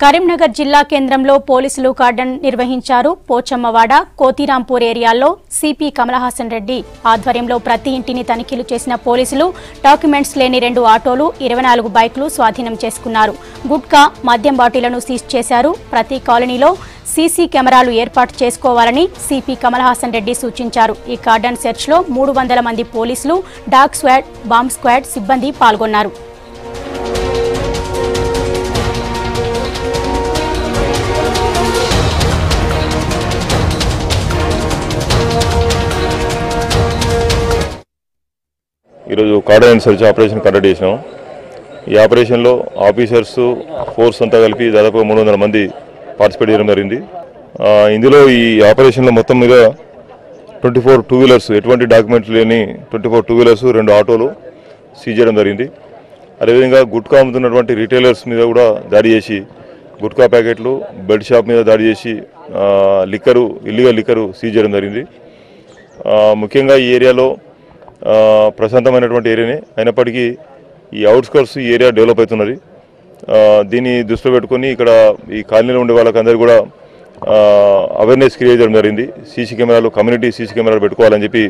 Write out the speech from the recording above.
కరీంనగర్ జిల్లా కేంద్రంలో పోలీసులు కార్డన్ నిర్వహించారు. పోచమ్మవాడ, కోతిరాంపూర్ ఏరియాల్లో సిపి కమలహాసన్ రెడ్డి ఆధ్వర్యంలో ప్రతి ఇంటిని తనిఖీలు చేసిన పోలీసులు డాక్యుమెంట్స్ లేని 2 ఆటోలు, 24 బైకులు స్వాధీనం చేసుకున్నారు. గుట్కా, మద్యం బాటిళ్లను సీజ్ చేశారు. ప్రతి కాలనీలో సీసీ కెమెరాలు ఏర్పాటు చేసుకోవాలని సిపి కమలహాసన్ రెడ్డి సూచించారు. ఈ కార్డన్ సెర్చ్ లో 300 మంది పోలీసులు, డాగ్ స్క్వాడ్, బాంబ్ స్క్వాడ్ సిబ్బంది పాల్గొన్నారు. ఈరోజు cordon and search operation conduct చేసినాం. ఈ ఆపరేషన్లో ఆఫీసర్స్ ఫోర్స్ అంతా కలిపి దాదాపు 300 మంది పార్టిసిపేట్ చేయడం జరిగింది. ఇందులో ఈ ఆపరేషన్లో మొత్తం మీద 24 టూ వీలర్స్, ఎటువంటి డాక్యుమెంట్స్ లేని 24 టూ వీలర్స్, 2 ఆటోలు సీజ్ చేయడం జరిగింది. అదేవిధంగా గుట్కా అమ్ముతున్నటువంటి రీటైలర్స్ మీద కూడా దాడి చేసి గుట్కా ప్యాకెట్లు, బెడ్ షాప్ మీద దాడి చేసి ఇల్లీగల్ లిక్కరు సీజ్ చేయడం జరిగింది. ముఖ్యంగా ఈ ఏరియాలో ప్రశాంతమైనటువంటి ఏరియానే అయినప్పటికీ ఈ అవుట్స్కర్ట్స్ ఈ ఏరియా డెవలప్ అవుతున్నది. దీన్ని దృష్టిలో పెట్టుకొని ఇక్కడ ఈ కాలనీలో ఉండే వాళ్ళకందరూ కూడా అవేర్నెస్ క్రియేట్ చేయడం జరిగింది. సీసీ కెమెరాలు, కమ్యూనిటీ సీసీ కెమెరాలు పెట్టుకోవాలని చెప్పి